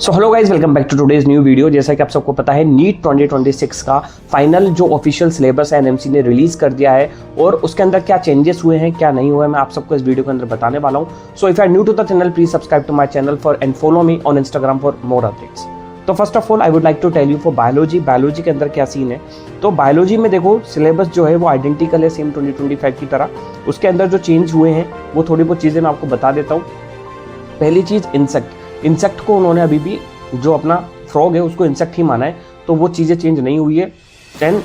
So hello guys, welcome back to today's new video. जैसा कि आप सबको पता है, नीट 2026 का फाइनल जो ऑफिशियल सिलेबस है एनएमसी ने रिलीज कर दिया है और उसके अंदर क्या चेंजेस हुए हैं क्या नहीं हुए मैं आप सबको इस वीडियो के अंदर बताने वाला हूं। So if you are new to the channel, please subscribe to my channel for and follow me on Instagram for more updates. तो first of all I would like to tell you for biology के अंदर क्या scene है। तो biology में देखो, syllabus जो है वो आइडेंटिकल है सेम 2025 की तरह। उसके अंदर जो चेंज हुए हैं वो थोड़ी बहुत चीज़ें मैं आपको बता देता हूँ। पहली चीज़, इंसेक्ट को उन्होंने अभी भी जो अपना फ्रॉग है उसको इंसेक्ट ही माना है, तो वो चीज़ें चेंज नहीं हुई है। देन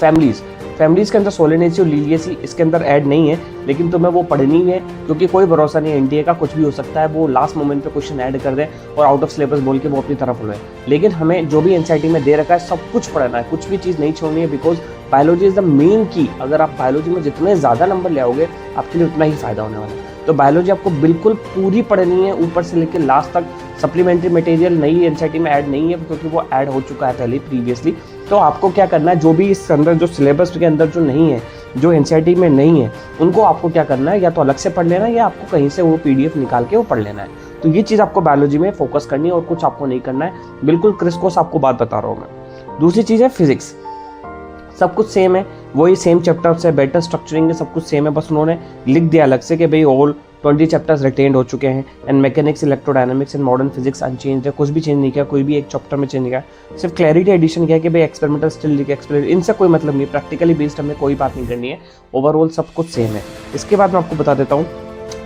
फैमिलीज के अंदर सोलेनेसी और लीलियसी इसके अंदर ऐड नहीं है, लेकिन तुम्हें वो पढ़नी है क्योंकि कोई भरोसा नहीं है, एनडीए का कुछ भी हो सकता है, वो लास्ट मोमेंट पे क्वेश्चन ऐड कर दे और आउट ऑफ सिलेबस बोल के वो अपनी तरफ उड़े। लेकिन हमें जो भी एनसीईआरटी में दे रखा है सब कुछ पढ़ना है, कुछ भी चीज़ नहीं छोड़नी है, because biology is the main की। अगर आप बायोलॉजी में जितने ज़्यादा नंबर ले आओगे आपके लिए उतना ही फायदा होने वाला है। तो बायोलॉजी आपको बिल्कुल पूरी पढ़नी है, ऊपर से लेकर लास्ट तक। सप्लीमेंट्री मटेरियल नई एनसीईआरटी में ऐड नहीं है क्योंकि वो ऐड हो चुका है पहले प्रीवियसली। तो आपको क्या करना है, जो भी इस अंदर जो सिलेबस के अंदर जो नहीं है, जो एनसीईआरटी में नहीं है, उनको आपको क्या करना है, या तो अलग से पढ़ लेना है या आपको कहीं से वो पीडीएफ निकाल के वो पढ़ लेना है। तो ये चीज़ आपको बायोलॉजी में फोकस करनी है और कुछ आपको नहीं करना है। बिल्कुल क्रिस्कोस आपको बात बता रहा हूँ मैं। दूसरी चीज़ है फिजिक्स। सब कुछ सेम है, वही सेम चैप्टर्स है, बेटर स्ट्रक्चरिंग है, सब कुछ सेम है। बस उन्होंने लिख दिया अलग से कि भाई ऑल 20 चैप्टर्स रिटेन्ड हो चुके हैं and mechanics, electrodynamics and modern physics unchanged है। कुछ भी चेंज नहीं किया, कोई भी एक चैप्टर में चेंज नहीं किया, सिर्फ क्लैरिटी एडिशन किया कि भाई एक्सपेरिमेंटल स्टिल लिखे एक्सपेरिमेंट, इनसे कोई मतलब नहीं, प्रैक्टिकली बेस्ड हमें कोई बात नहीं करनी है। ओवरऑल सब कुछ सेम है। इसके बाद मैं आपको बता देता हूँ,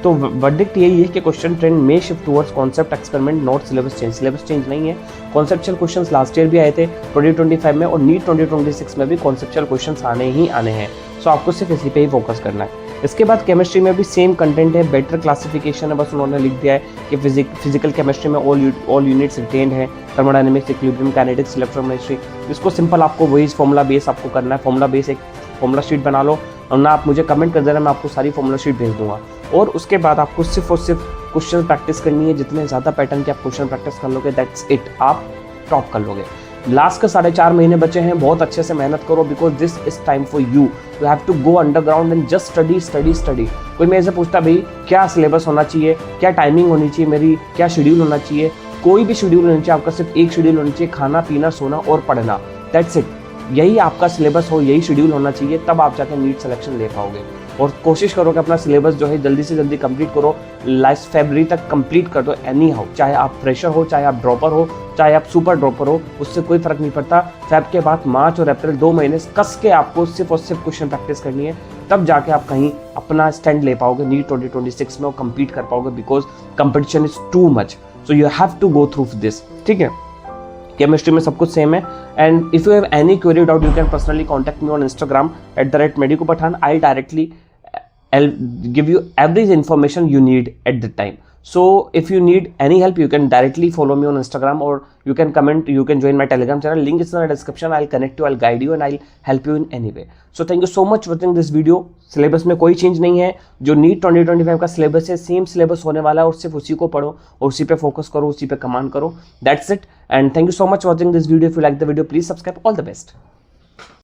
तो वर्डिक्ट यही है कि क्वेश्चन ट्रेंड में shift towards concept experiment, not syllabus change. Syllabus change नहीं है, कॉन्सेप्चुअल क्वेश्चंस लास्ट ईयर भी आए थे 2025 में और नीट 2026 में भी कॉन्सेप्चुअल क्वेश्चंस आने ही आने हैं। सो आपको सिर्फ इसी पे ही फोकस करना है। इसके बाद केमिस्ट्री में भी सेम कंटेंट है, बेटर क्लासिफिकेशन है, बस उन्होंने लिख दिया है कि फिजिकल केमिस्ट्री में ऑल यूनिट्स रिटेन्ड है, थर्मोडायनेमिक्स, इक्विलिब्रियम, काइनेटिक्स, इलेक्ट्रोकेमिस्ट्री। इसको सिंपल आपको वही फॉर्मूला बेस आपको करना है। फॉर्मूला बेस एक फॉर्मूला शीट बना लो और ना आप मुझे कमेंट कर देना, मैं आपको सारी फॉर्मूला शीट भेज दूंगा। और उसके बाद आपको सिर्फ और सिर्फ क्वेश्चन प्रैक्टिस करनी है। जितने ज़्यादा पैटर्न के आप क्वेश्चन प्रैक्टिस कर लोगे, दैट्स इट, आप टॉप कर लोगे। लास्ट के 4.5 महीने बचे हैं, बहुत अच्छे से मेहनत करो, because this is time for you have to go underground and just study. कोई मेरे से पूछता भाई क्या सिलेबस होना चाहिए, क्या टाइमिंग होनी चाहिए मेरी, क्या शेड्यूल होना चाहिए, कोई भी शेड्यूल होना चाहिए। आपका सिर्फ एक शेड्यूल होना चाहिए, खाना पीना सोना और पढ़ना, दैट्स इट। यही आपका सिलेबस हो, यही शेड्यूल होना चाहिए, तब आप जाकर नीट सिलेक्शन ले पाओगे। और कोशिश करो कि अपना सिलेबस जो है जल्दी से जल्दी कंप्लीट करो, लास्ट फरवरी तक कंप्लीट कर दो एनी हाउ। चाहे आप फ्रेशर हो, चाहे आप ड्रॉपर हो, चाहे आप सुपर ड्रॉपर हो, उससे कोई फर्क नहीं पड़ता। फेब के बाद मार्च और अप्रैल 2 महीने कस के आपको सिर्फ और सिर्फ क्वेश्चन प्रैक्टिस करनी है, तब जाके आप कहीं अपना स्टैंड ले पाओगे नीट 2026 में और कंप्लीट कर पाओगे, because competition is too much. So you have to go through this, ठीक है। केमिस्ट्री में सब कुछ सेम है। And if you have any query doubt, you can personally contact me on Instagram @medicopathan। I directly I'll give you every information you need at the time. So if you need any help, you can directly follow me on Instagram or you can comment, you can join my Telegram channel. Link is in the description. I'll connect you, I'll guide you and I'll help you in any way. So thank you so much for watching this video. Syllabus में कोई change नहीं है, जो NEET 2025 का syllabus है same syllabus होने वाला है और सिर्फ उसी को पढ़ो और उसी पे फोकस करो, उसी पे कमांड करो, that's it. And thank you so much watching this video. If you like the video, please subscribe. All the best.